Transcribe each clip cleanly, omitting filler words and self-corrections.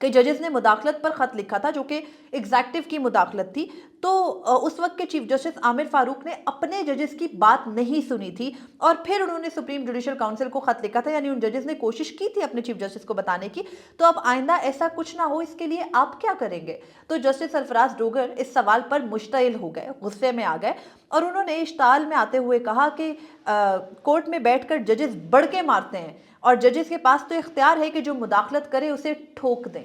کہ ججز نے مداخلت پر خط لکھا تھا جو کہ ایگزیکٹو کی مداخلت تھی، تو اس وقت کے چیف جسٹس عامر فاروق نے اپنے ججز کی بات نہیں سنی تھی اور پھر انہوں نے سپریم جوڈیشل کاؤنسل کو خط لکھا تھا، یعنی ان ججز نے کوشش کی تھی اپنے چیف جسٹس کو بتانے کی. تو اب آئندہ ایسا کچھ نہ ہو اس کے لیے آپ کیا کریں گے؟ تو جسٹس سرفراز ڈوگر اس سوال پر مشتعل ہو گئے، غصے میں آ گئے اور انہوں نے اشتعال میں آتے ہوئے کہا کہ کورٹ میں بیٹھ کر ججز بڑھ کے مارتے ہیں اور ججز کے پاس تو اختیار ہے کہ جو مداخلت کرے اسے ٹھوک دیں.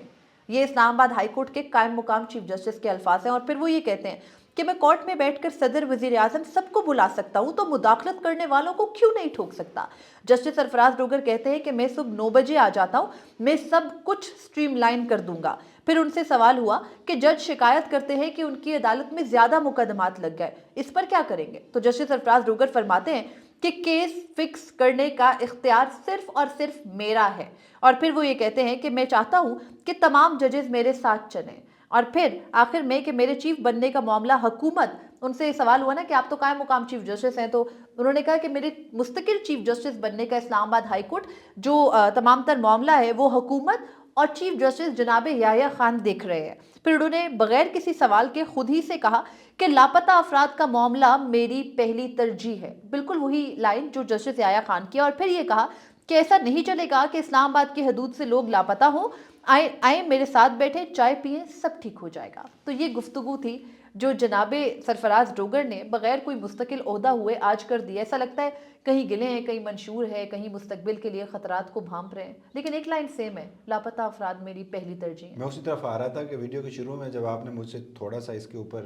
یہ اسلام آباد ہائی کورٹ کے قائم مقام چیف جسٹس کے الفاظ ہیں. اور پھر وہ یہ کہتے ہیں کہ میں کورٹ میں بیٹھ کر صدر، وزیر اعظم سب کو بلا سکتا ہوں، تو مداخلت کرنے والوں کو کیوں نہیں ٹھوک سکتا؟ جسٹس سرفراز ڈوگر کہتے ہیں کہ میں صبح 9 بجے آ جاتا ہوں، میں سب کچھ سٹریم لائن کر دوں گا. پھر ان سے سوال ہوا کہ جج شکایت کرتے ہیں کہ ان کی عدالت میں زیادہ مقدمات لگ گئے، اس پر کیا کریں گے؟ تو جسٹس سرفراز ڈوگر فرماتے ہیں کہ کیس فکس کرنے کا اختیار صرف اور صرف میرا ہے. اور پھر وہ یہ کہتے ہیں کہ میں چاہتا ہوں کہ تمام ججز میرے ساتھ چلیں. اور پھر آخر میں کہ میرے چیف بننے کا معاملہ حکومت، ان سے سوال ہوا نا کہ آپ تو قائم مقام چیف جسٹس ہیں، تو انہوں نے کہا کہ میرے مستقل چیف جسٹس بننے کا اسلام آباد ہائی کورٹ جو تمام تر معاملہ ہے وہ حکومت اور چیف جسٹس جناب یحییٰ خان دیکھ رہے ہیں. پھر انہوں نے بغیر کسی سوال کے خود ہی سے کہا کہ لاپتہ افراد کا معاملہ میری پہلی ترجیح ہے. بالکل وہی لائن جو جسٹس یحییٰ خان کی. اور پھر یہ کہا کہ ایسا نہیں چلے گا کہ اسلام آباد کی حدود سے لوگ لاپتہ ہوں، آئیں میرے ساتھ بیٹھے، چائے پئیں، سب ٹھیک ہو جائے گا. تو یہ گفتگو تھی جو جناب سرفراز ڈوگر نے بغیر کوئی مستقل عہدہ ہوئے آج کر دیا. ایسا لگتا ہے کہیں گلے ہیں، کہیں منشور ہے، کہیں مستقبل کے لیے خطرات کو بھانپ رہے ہیں، لیکن ایک لائن سیم ہے، لاپتہ افراد میری پہلی ترجیح ہے. میں اسی طرف آ رہا تھا کہ ویڈیو کے شروع میں جب آپ نے مجھ سے تھوڑا سا اس کے اوپر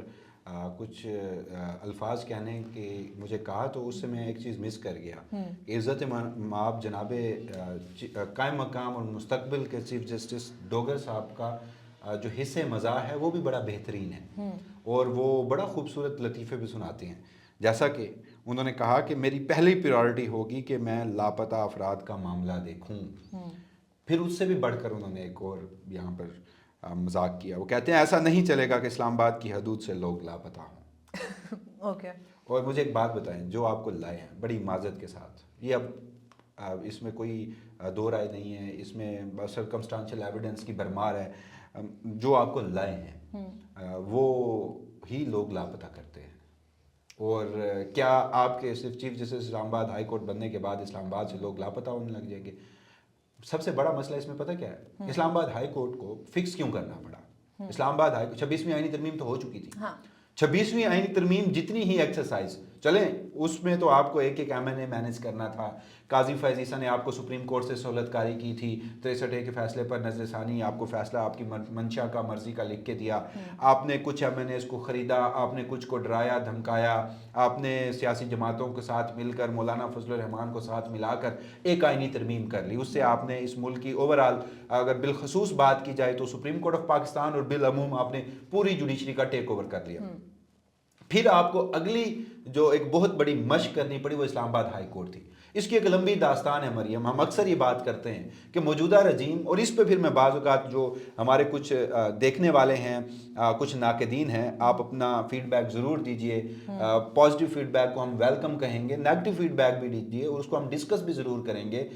کچھ الفاظ کہنے کی مجھے کہا تو اس سے میں ایک چیز مس کر گیا. عزت مآب جناب قائم مقام اور مستقبل کے چیف جسٹس ڈوگر صاحب کا جو حصہ مزاح ہے وہ بھی بڑا بہترین ہے اور وہ بڑا خوبصورت لطیفے بھی سناتے ہیں. جیسا کہ انہوں نے کہا کہ میری پہلی پریورٹی ہوگی کہ میں لاپتہ افراد کا معاملہ دیکھوں. پھر اس سے بھی بڑھ کر انہوں نے ایک اور یہاں پر مذاق کیا. وہ کہتے ہیں ایسا نہیں چلے گا کہ اسلام آباد کی حدود سے لوگ لاپتہ ہوں. اوکے. اور مجھے ایک بات بتائیں، جو آپ کو لائے ہیں بڑی معذرت کے ساتھ، یہ اب اس میں کوئی دو رائے نہیں ہے، اس میں سرکمسٹانشل ایویڈنس کی بھرمار ہے. جو آپ کو لائے ہیں وہ ہی لوگ لاپتہ کرتے ہیں. اور کیا آپ کے صرف چیف جسٹس اسلام آباد ہائی کورٹ بننے کے بعد اسلام آباد سے لوگ لاپتہ ہونے لگ جائیں گے؟ سب سے بڑا مسئلہ اس میں پتہ کیا ہے؟ اسلام آباد ہائی کورٹ کو فکس کیوں کرنا پڑا؟ اسلام آباد ہائی کورٹ 26ویں آئینی ترمیم تو ہو چکی تھی. 26ویں آئینی ترمیم جتنی ہی ایکسرسائز چلیں اس میں تو آپ کو ایک ایک ایم این اے مینیج کرنا تھا. قاضی فیض عیسیٰ نے آپ کو سپریم کورٹ سے سہولت کاری کی تھی، 63A کے فیصلے پر نظر ثانی آپ کو فیصلہ آپ کی منشا کا مرضی کا لکھ کے دیا. آپ نے کچھ ایم این ایز کو خریدا، آپ نے کچھ کو ڈرایا دھمکایا، آپ نے سیاسی جماعتوں کے ساتھ مل کر مولانا فضل الرحمان کو ساتھ ملا کر ایک آئینی ترمیم کر لی. اس سے آپ نے اس ملک کی اوورآل اگر بالخصوص بات کی جائے تو سپریم کورٹ آف پاکستان اور بالعموم آپ نے پوری جوڈیشری کا ٹیک اوور کر لیا. پھر آپ کو اگلی جو ایک بہت بڑی مشق کرنی پڑی وہ اسلام آباد ہائی کورٹ تھی. اس کی ایک لمبی داستان ہے مریم. ہم اکثر یہ بات کرتے ہیں کہ موجودہ رجیم، اور اس پہ پھر میں بعض اوقات جو ہمارے کچھ دیکھنے والے ہیں، کچھ ناقدین ہیں، آپ اپنا فیڈ بیک ضرور دیجئے. پازیٹیو فیڈ بیک کو ہم ویلکم کہیں گے، نیگیٹو فیڈ بیک بھی دیجئے اور اس کو ہم ڈسکس بھی ضرور کریں گے.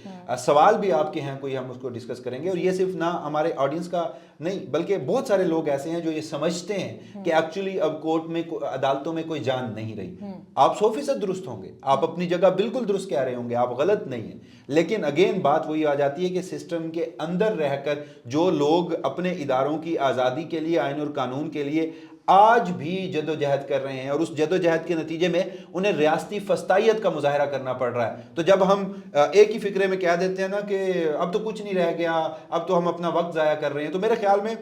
سوال بھی آپ کے ہیں کوئی، ہم اس کو ڈسکس کریں گے. اور یہ صرف نہ ہمارے آڈینس کا نہیں بلکہ بہت سارے لوگ ایسے ہیں جو یہ سمجھتے ہیں کہ ایکچولی اب کورٹ میں عدالتوں میں کوئی جان نہیں رہی. آپ 100% درست ہوں گے، آپ اپنی جگہ بالکل درست کہہ رہے ہوں گے، آپ غلط نہیں ہیں. لیکن اگین بات وہی آ جاتی ہے کہ سسٹم کے اندر رہ کر جو لوگ اپنے اداروں کی آزادی کے لیے، آئین اور قانون کے لیے آج بھی جدوجہد کر رہے ہیں اور اس جدوجہد کے نتیجے میں انہیں ریاستی فسطائیت کا مظاہرہ کرنا پڑ رہا ہے. تو جب ہم ایک ہی فکرے میں کہہ دیتے ہیں نا کہ اب تو کچھ نہیں رہ گیا، اب تو ہم اپنا وقت ضائع کر رہے ہیں، تو میرے خیال میں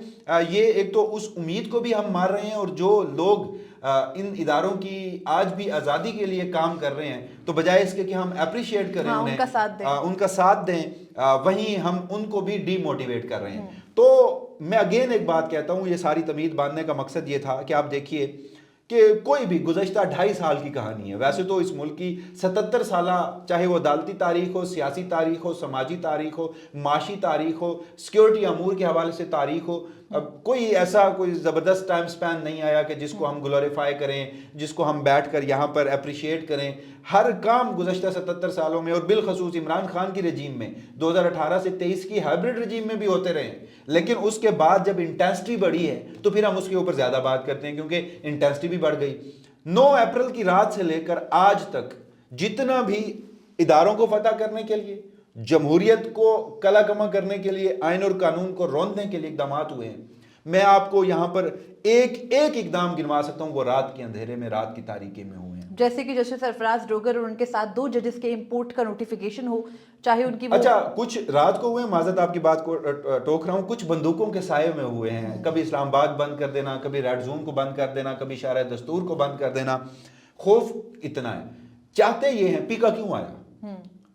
یہ ایک تو اس امید کو بھی ہم مار رہے ہیں. اور جو لوگ ان اداروں کی آج بھی آزادی کے لیے کام کر رہے ہیں، تو بجائے اس کے کہ ہم اپریشیٹ کریں انہیں، ان کا ساتھ دیں، وہیں ہم ان کو بھی ڈی موٹیویٹ کر رہے ہیں. تو میں اگین ایک بات کہتا ہوں، یہ ساری تمہید باندھنے کا مقصد یہ تھا کہ آپ دیکھیے کہ کوئی بھی گزشتہ 2.5 سال کی کہانی ہے. ویسے تو اس ملک کی 77 سالہ چاہے وہ عدالتی تاریخ ہو، سیاسی تاریخ ہو، سماجی تاریخ ہو، معاشی تاریخ ہو، سیکیورٹی امور کے حوالے سے تاریخ ہو، اب کوئی ایسا کوئی زبردست ٹائم سپین نہیں آیا کہ جس کو ہم گلوریفائی کریں، جس کو ہم بیٹھ کر یہاں پر اپریشیٹ کریں. ہر کام گزشتہ 77 سالوں میں اور بالخصوص عمران خان کی رجیم میں 2018 سے 23 کی ہائبرڈ رجیم میں بھی ہوتے رہے، لیکن اس کے بعد جب انٹینسٹی بڑھی ہے تو پھر ہم اس کے اوپر زیادہ بات کرتے ہیں کیونکہ انٹینسٹی بھی بڑھ گئی. 9 اپریل کی رات سے لے کر آج تک جتنا بھی اداروں کو فتح کرنے کے لیے، جمہوریت کو کلا کما کرنے کے لیے، آئین اور قانون کو روندنے کے لیے اقدامات ہوئے ہیں، میں آپ کو یہاں پر ایک اقدام گنوا سکتا ہوں، وہ رات کے اندھیرے میں، رات کی تاریکی میں ہوئے ہیں. جیسے کہ جسٹس سرفراز ڈوگر اور ان کے ساتھ 2 ججز کے امپورٹ کا نوٹیفیکیشن ہو، چاہے ان کی اچھا کچھ رات کو ہوئے، معذرت آپ کی بات کو ٹوک رہا ہوں، کچھ بندوقوں کے سائے میں ہوئے ہیں. کبھی اسلام آباد بند کر دینا، کبھی ریڈ زون کو بند کر دینا، کبھی شارع دستور کو بند کر دینا. خوف اتنا ہے. چاہتے یہ ہیں، پیکا کیوں آیا؟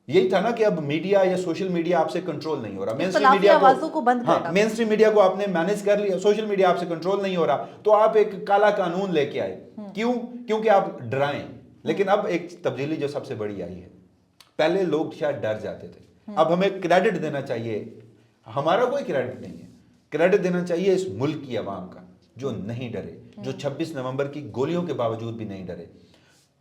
یہی تھا نا کہ اب میڈیا یا سوشل میڈیا آپ سے کنٹرول نہیں ہو رہا. مین اسٹریم میڈیا کو آپ نے مینج کر لیا، سوشل میڈیا آپ سے کنٹرول نہیں ہو رہا، تو آپ ایک کالا قانون لے کے آئے. کیوں؟ کیونکہ آپ ڈرائیں. لیکن اب ایک تبدیلی جو سب سے بڑی آئی ہے، پہلے لوگ شاید ڈر جاتے تھے، اب ہمیں کریڈٹ دینا چاہیے. ہمارا کوئی کریڈٹ نہیں ہے، کریڈٹ دینا چاہیے اس ملک کی عوام کا جو نہیں ڈرے، جو 26 نومبر کی گولیوں کے باوجود بھی نہیں ڈرے.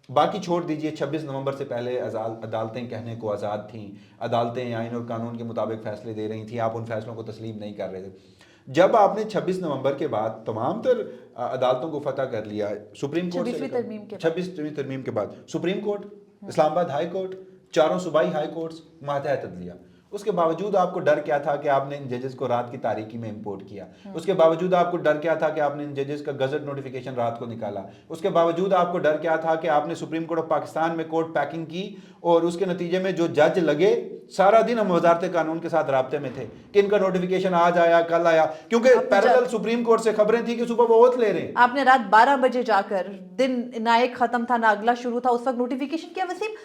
باقی چھوڑ دیجئے، 26 نومبر سے پہلے عدالتیں کہنے کو آزاد تھیں، عدالتیں آئین اور قانون کے مطابق فیصلے دے رہی تھیں، آپ ان فیصلوں کو تسلیم نہیں کر رہے تھے. جب آپ نے 26 نومبر کے بعد تمام تر عدالتوں کو فتح کر لیا، سپریم کورٹ 26ویں ترمیم کے بعد سپریم کورٹ، اسلام آباد ہائی کورٹ، 4 صوبائی ہائی کورٹس، ماتحت عدلیہ، اس کے باوجود آپ کو ڈر کیا تھا کہ آپ نے ان ججز کو رات کی تاریکی میں امپورٹ کیا؟ اس کے باوجود آپ کو ڈر کیا تھا کہ آپ نے ان ججز کا گزٹ نوٹیفیکیشن رات کو نکالا؟ اس کے باوجود آپ کو ڈر کیا تھا کہ آپ نے سپریم کورٹ آف پاکستان میں کورٹ پیکنگ کی اور اس کے نتیجے میں جو جج لگے، سارا دن ہم وزارت قانون کے ساتھ رابطے میں تھے کہ ان کا نوٹیفیکیشن آج آیا، کل آیا، کیونکہ پیرالل سپریم کورٹ سے خبریں تھیں کہ صبح وہ اوتھ لے رہے ہیں. آپ نے رات 12 بجے جا کر، دن نہ ایک ختم تھا نہ اگلا شروع تھا، اس وقت نوٹیفیکیشن کیا. وسیم،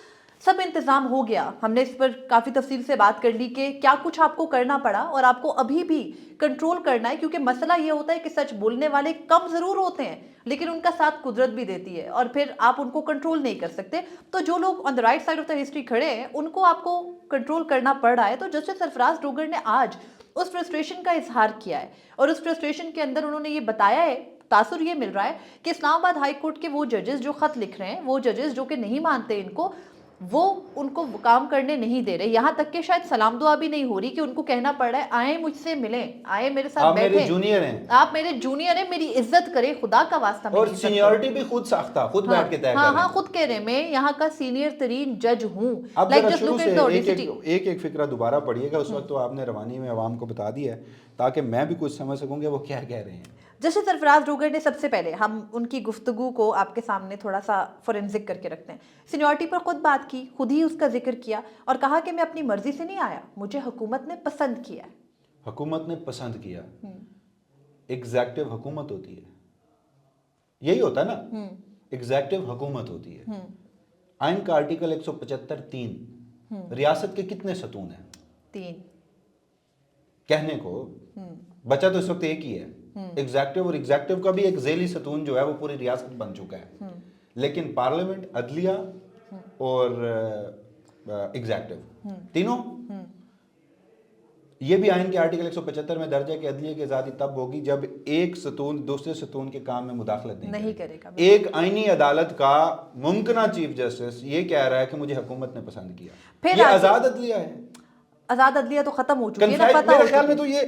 سب انتظام ہو گیا، ہم نے اس پر کافی تفصیل سے بات کر لی کہ کیا کچھ آپ کو کرنا پڑا اور آپ کو ابھی بھی کنٹرول کرنا ہے، کیونکہ مسئلہ یہ ہوتا ہے کہ سچ بولنے والے کم ضرور ہوتے ہیں لیکن ان کا ساتھ قدرت بھی دیتی ہے اور پھر آپ ان کو کنٹرول نہیں کر سکتے. تو جو لوگ on the right side of the history کھڑے ہیں ان کو آپ کو کنٹرول کرنا پڑ رہا ہے. تو جسٹس سرفراز ڈوگر نے آج اس فرسٹریشن کا اظہار کیا ہے اور اس فرسٹریشن کے اندر انہوں نے یہ بتایا ہے، تاثر یہ مل رہا ہے کہ اسلام آباد ہائی کورٹ کے وہ ججز جو خط لکھ رہے ہیں، وہ ججز جو کہ نہیں مانتے ان کو، وہ ان کو کام کرنے نہیں دے رہے. یہاں تک کہ شاید سلام دعا بھی نہیں ہو رہی کہ ان کو کہنا پڑ رہا ہے آئیں مجھ سے ملیں، آئیں میرے ساتھ بیٹھیں، آپ میرے جونیئر ہیں، آپ میرے جونیئر ہیں، میری عزت کریں، خدا کا واسطہ. اور سینیورٹی بھی خود ساختہ، خود بیٹھ کے طے کریں. ہاں خود کہہ رہے ہیں میں یہاں کا سینئر ترین جج ہوں. اب ذرا شروع سے ایک فقرہ دوبارہ پڑھیے گا. اس وقت تو آپ نے روانی میں عوام کو بتا دیا ہے تاکہ میں بھی کچھ سمجھ سکوں گا وہ کیا کہہ رہے ہیں. جسٹس سرفراز ڈوگر نے سب سے پہلے، ہم ان کی گفتگو کو آپ کے سامنے تھوڑا سا فورینزک کر کے رکھتے ہیں، سینیورٹی پر خود بات کی، خود ہی اس کا ذکر کیا اور کہا کہ میں اپنی مرضی سے نہیں آیا، مجھے حکومت نے پسند کیا ہے. حکومت نے پسند کیا. ایگزیکٹو حکومت ہوتی ہے، یہی ہوتا ہے نا، ایگزیکٹو حکومت ہوتی ہے. آئین کا آرٹیکل 175(3) ریاست کے کتنے ستون ہیں؟ 3. کہنے کو بچہ تو اس وقت ایک ہی ہے، ایگزیکٹو، اور ایگزیکٹو کا بھی ایک ذیلی ستون جو ہے وہ پوری ریاست بن چکا ہے. لیکن پارلیمنٹ، عدلیہ اور ایگزیکٹو تینوں، یہ بھی آئین کے آرٹیکل 175 میں درج ہے کہ عدلیہ کی آزادی تب ہوگی جب ایک ستون دوسرے ستون کے کام میں مداخلت نہیں کرے گا. ایک آئینی عدالت کا ممکنہ چیف جسٹس یہ کہہ رہا ہے کہ مجھے حکومت نے پسند کیا، یہ آزاد عدلیہ ہے. آزاد عدلیہ تو ختم ہو چکی ہے، میرے خیال میں تو یہ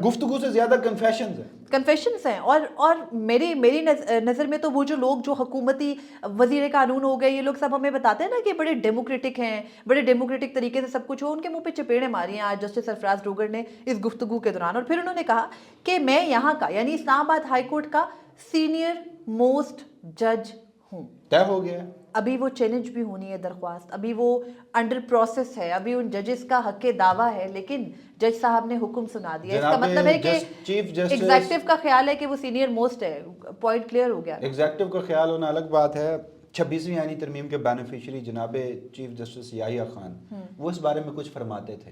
گفتگو سے زیادہ کنفیشنز ہیں. اور میری نظر میں تو وہ جو لوگ جو حکومتی وزیر قانون ہو گئے، یہ لوگ سب ہمیں بتاتے ہیں نا کہ بڑے ڈیموکریٹک ہیں، بڑے ڈیموکریٹک طریقے سے سب کچھ ہو، ان کے منہ پہ چپیڑیں ماری ہیں آج جسٹس سرفراز ڈوگر نے اس گفتگو کے دوران. اور پھر انہوں نے کہا کہ میں یہاں کا، یعنی اسلام آباد ہائی کورٹ کا سینئر موسٹ جج ہوں. طے ہو گیا. ابھی وہ چیلنج بھی ہونی ہے درخواست، ابھی وہ انڈر پروسیس ہے، ابھی ان ججز کا حق دعویٰ ہے، لیکن جج صاحب نے حکم سنا دیا. اس کا مطلب ہے کہ ایگزیکٹو کا خیال ہے کہ وہ سینئر موسٹ ہے. پوائنٹ کلیئر ہو گیا. ایگزیکٹو کا خیال ہونا الگ بات ہے. 26ویں آئینی ترمیم کے بینیفیشری جناب چیف جسٹس یحییٰ خان، وہ اس بارے میں کچھ فرماتے تھے.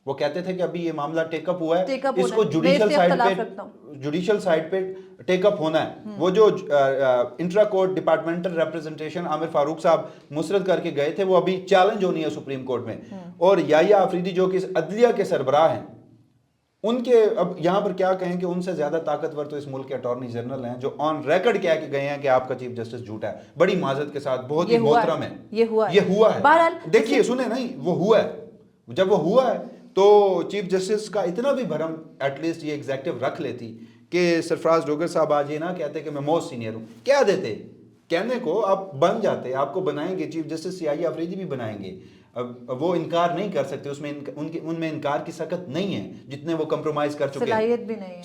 وہ کہتے تھے کہ ابھی یہ معاملہ ٹیک اپ ہوا ہے، اس کو جوڈیشل سائٹ پہ ٹیک اپ ہونا ہے. وہ جو انٹرا کورٹ ڈپارٹمنٹل ریپرزنٹیشن عامر فاروق صاحب مسرد کر کے گئے تھے، وہ ابھی چیلنج ہونی ہے سپریم کورٹ میں. اور یحییٰ آفریدی جو کہ عدلیہ کے سربراہ ہیں، ان کے اب یہاں پر کیا کہیں کہ ان سے زیادہ طاقتور تو اس ملک کے اٹارنی جنرل ہیں جو آن ریکارڈ کہہ کے گئے ہیں کہ آپ کا چیف جسٹس جھوٹا ہے، بڑی معذرت کے ساتھ، بہت ہی محترم ہے، یہ ہوا ہے۔ بہرحال دیکھیے سنیں نہیں، وہ ہوا ہے، جب وہ ہوا ہے تو چیف جسٹس کا اتنا بھی بھرم ایٹ لیسٹ یہ ایگزیکٹو رکھ لیتی کہ سرفراز ڈوگر صاحب آج یہ نہ کہتے کہ میں موسٹ سینئر ہوں، کیا دیتے کہنے کو، آپ بن جاتے، آپ کو بنائیں گے چیف جسٹس، سیاہی آفریدی بھی بنائیں گے، وہ انکار نہیں کر سکتے، اس میں ان میں انکار کی سکت نہیں ہے، جتنے وہ کمپرومائز کر چکے ہیں،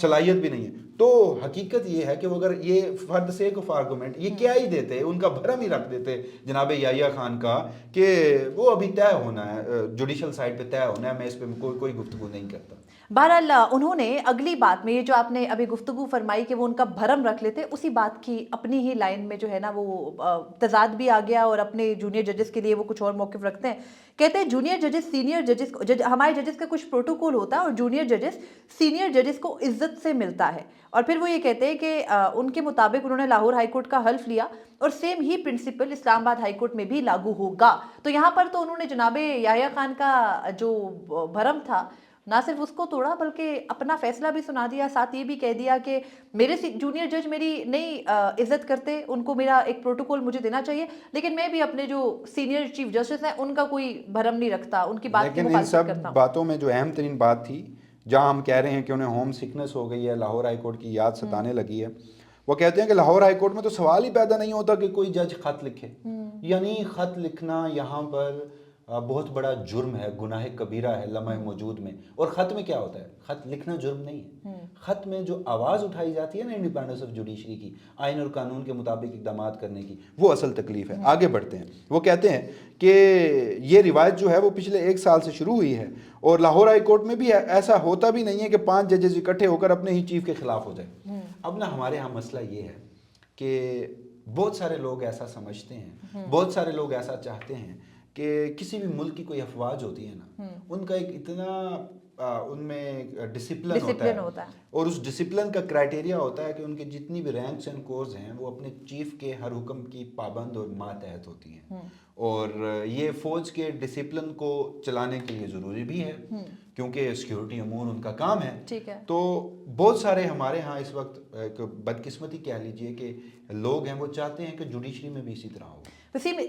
صلاحیت بھی نہیں ہے۔ تو حقیقت یہ ہے کہ وہ اگر یہ for the sake of argument یہ کیا ہی دیتے، ان کا بھرم ہی رکھ دیتے جناب یحییٰ خان کا کہ وہ ابھی طے ہونا ہے، جوڈیشل سائڈ پہ طے ہونا ہے، میں اس پہ کوئی گفتگو نہیں کرتا۔ بہرحال انہوں نے اگلی بات میں یہ جو آپ نے ابھی گفتگو فرمائی کہ وہ ان کا بھرم رکھ لیتے، اسی بات کی اپنی ہی لائن میں جو ہے نا وہ تضاد بھی آ گیا، اور اپنے جونیئر ججز کے لیے وہ کچھ اور موقف رکھتے ہیں۔ کہتے ہیں جونیئر ججز سینئر ججز، ہمارے ججز کا کچھ پروٹوکول ہوتا ہے اور جونیئر ججز سینئر ججز کو عزت سے ملتا ہے، اور پھر وہ یہ کہتے ہیں کہ ان کے مطابق انہوں نے لاہور ہائی کورٹ کا حلف لیا اور سیم ہی پرنسپل اسلام آباد ہائی کورٹ میں بھی لاگو ہوگا۔ تو یہاں پر تو انہوں نے جناب یحییٰ خان کا جو بھرم تھا نہ صرف اس کو توڑا بلکہ اپنا فیصلہ بھی سنا دیا، ساتھ یہ بھی کہہ دیا کہ میرے جونیئر جج میری نہیں عزت کرتے، ان کو میرا ایک پروٹوکول مجھے دینا چاہیے، لیکن میں بھی اپنے جو سینئر چیف جسٹس ہیں ان کا کوئی بھرم نہیں رکھتا، ان کی بات کی مخالفت کرتا ہوں۔ لیکن ان سب باتوں میں جو اہم ترین بات تھی، جہاں ہم کہہ رہے ہیں کہ انہیں ہوم سکنس ہو گئی ہے، لاہور ہائی کورٹ کی یاد ستانے لگی ہے، وہ کہتے ہیں کہ لاہور ہائی کورٹ میں تو سوال ہی پیدا نہیں ہوتا کہ کوئی جج خط لکھے، یعنی خط لکھنا یہاں پر بہت بڑا جرم ہے، گناہ کبیرہ ہے لمحہ موجود میں۔ اور خط میں کیا ہوتا ہے؟ خط لکھنا جرم نہیں ہے، خط میں جو آواز اٹھائی جاتی ہے نا انڈیپینڈنس آف جوڈیشری کی، آئین اور قانون کے مطابق اقدامات کرنے کی، وہ اصل تکلیف ہے۔ آگے بڑھتے ہیں، وہ کہتے ہیں کہ یہ روایت جو ہے وہ پچھلے 1 سال سے شروع ہوئی ہے، اور لاہور ہائی کورٹ میں بھی ایسا ہوتا بھی نہیں ہے کہ 5 ججز اکٹھے ہو کر اپنے ہی چیف کے خلاف ہو جائیں۔ اب نا ہمارے ہاں مسئلہ یہ ہے کہ بہت سارے لوگ ایسا سمجھتے ہیں، بہت سارے لوگ ایسا چاہتے ہیں کہ کسی بھی ملک کی کوئی افواج ہوتی ہے نا، ان کا ایک اتنا ان میں ڈسپلن ہوتا ہے، اور اس ڈسپلن کا کرائٹیریا ہوتا ہے کہ ان کے جتنی بھی رینکس اینڈ کورز ہیں وہ اپنے چیف کے ہر حکم کی پابند اور ماتحت ہوتی ہیں، اور یہ فوج کے ڈسپلن کو چلانے کے لیے ضروری بھی ہے کیونکہ سیکیورٹی امور ان کا کام ہے۔ تو بہت سارے ہمارے ہاں اس وقت ایک بدقسمتی کہہ لیجئے کہ لوگ ہیں وہ چاہتے ہیں کہ جوڈیشری میں بھی اسی طرح ہو۔ وسیم،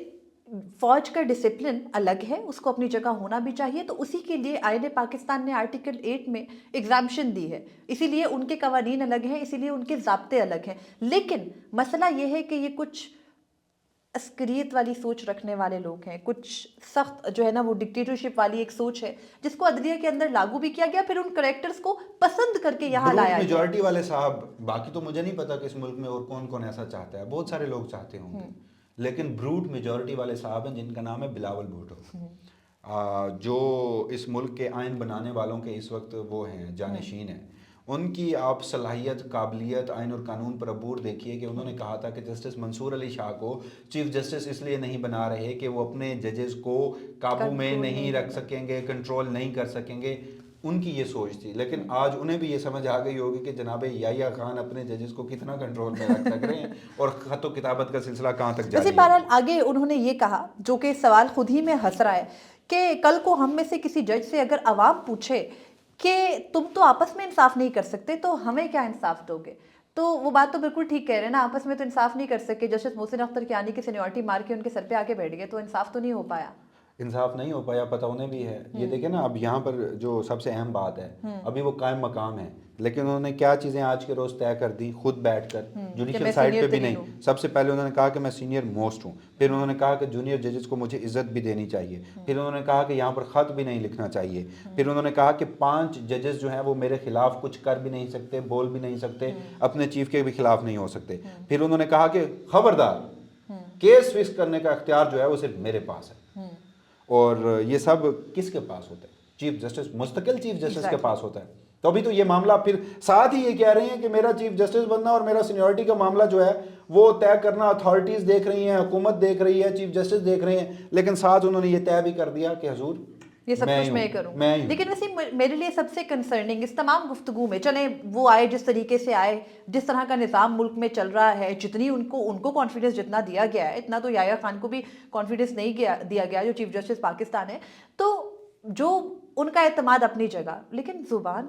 فوج کا ڈسپلن الگ ہے، اس کو اپنی جگہ ہونا بھی چاہیے، تو اسی کے لیے آئین پاکستان نے آرٹیکل 8 میں ایگزامشن دی ہے، اسی لیے ان کے قوانین الگ ہیں، اسی لیے ان کے ضابطے الگ ہیں۔ لیکن مسئلہ یہ ہے کہ یہ کچھ عسکریت والی سوچ رکھنے والے لوگ ہیں، کچھ سخت جو ہے نا وہ ڈکٹیٹرشپ والی ایک سوچ ہے جس کو عدلیہ کے اندر لاگو بھی کیا گیا، پھر ان کریکٹرز کو پسند کر کے یہاں لایا گیا۔ میجورٹی والے صاحب، باقی تو مجھے نہیں پتا کہ اس ملک میں اور کون کون ایسا چاہتا ہے، بہت سارے لوگ چاہتے ہوں گے، لیکن بروٹ میجورٹی والے صاحب ہیں جن کا نام ہے بلاول بھٹو، جو اس ملک کے آئین بنانے والوں کے اس وقت وہ ہیں جانشین ہیں۔ ان کی آپ صلاحیت، قابلیت، آئین اور قانون پر عبور دیکھیے کہ انہوں نے کہا تھا کہ جسٹس منصور علی شاہ کو چیف جسٹس اس لیے نہیں بنا رہے کہ وہ اپنے ججز کو قابو میں نہیں رکھ سکیں گے، کنٹرول نہیں کر سکیں گے، ان کی یہ سوچ تھی۔ لیکن آج انہیں بھی یہ سمجھ آ گئی ہوگی کہ جناب یحییٰ خان اپنے ججز کو کتنا کنٹرول میں رکھ سک رہے ہیں اور خط و کتابت کا سلسلہ کہاں تک جاری ہے۔ بہرحال آگے انہوں نے یہ کہا، جو کہ سوال خود ہی میں ہنس رہا ہے، کہ کل کو ہم میں سے کسی جج سے اگر عوام پوچھے کہ تم تو آپس میں انصاف نہیں کر سکتے تو ہمیں کیا انصاف دو گے؟ تو وہ بات تو بالکل ٹھیک کہہ رہے ہیں نا، آپس میں تو انصاف نہیں کر سکے، جسٹس محسن اختر کیانی کی سینیورٹی مار کے ان کے سر پہ آ کے بیٹھ گئے، تو انصاف تو نہیں ہو پایا۔ انصاف نہیں ہو پایا، پتہ انہیں بھی ہے۔ یہ دیکھیں نا، اب یہاں پر جو سب سے اہم بات ہے، ابھی وہ قائم مقام ہے، لیکن انہوں نے کیا چیزیں آج کے روز طے کر دی خود بیٹھ کر، جوڈیشل سائڈ پہ بھی نہیں۔ سب سے پہلے انہوں نے کہا کہ میں سینئر موسٹ ہوں، پھر انہوں نے کہا کہ جونیئر ججز کو مجھے عزت بھی دینی چاہیے، پھر انہوں نے کہا کہ یہاں پر خط بھی نہیں لکھنا چاہیے، پھر انہوں نے کہا کہ 5 ججز جو ہیں وہ میرے خلاف کچھ کر بھی نہیں سکتے، بول بھی نہیں سکتے، اپنے چیف کے بھی خلاف نہیں ہو سکتے، پھر انہوں نے کہا کہ خبردار کیس فکس کرنے کا اختیار جو ہے وہ صرف میرے پاس ہے۔ اور یہ سب کس کے پاس ہوتا ہے؟ چیف جسٹس، مستقل چیف جسٹس کے پاس ہوتا ہے۔ تو ابھی تو یہ معاملہ پھر ساتھ ہی یہ کہہ رہے ہیں کہ میرا چیف جسٹس بننا اور میرا سینیورٹی کا معاملہ جو ہے وہ طے کرنا اتھارٹیز دیکھ رہی ہیں، حکومت دیکھ رہی ہے، چیف جسٹس دیکھ رہے ہیں، لیکن ساتھ انہوں نے یہ طے بھی کر دیا کہ حضور یہ سب کچھ میں کروں۔ لیکن ویسے میرے لیے سب سے کنسرننگ اس تمام گفتگو میں، چلیں وہ آئے جس طریقے سے آئے، جس طرح کا نظام ملک میں چل رہا ہے، جتنی ان کو کانفیڈنس جتنا دیا گیا ہے، اتنا تو یحییٰ خان کو بھی کانفیڈنس نہیں دیا گیا جو چیف جسٹس پاکستان ہے، تو جو ان کا اعتماد اپنی جگہ، لیکن زبان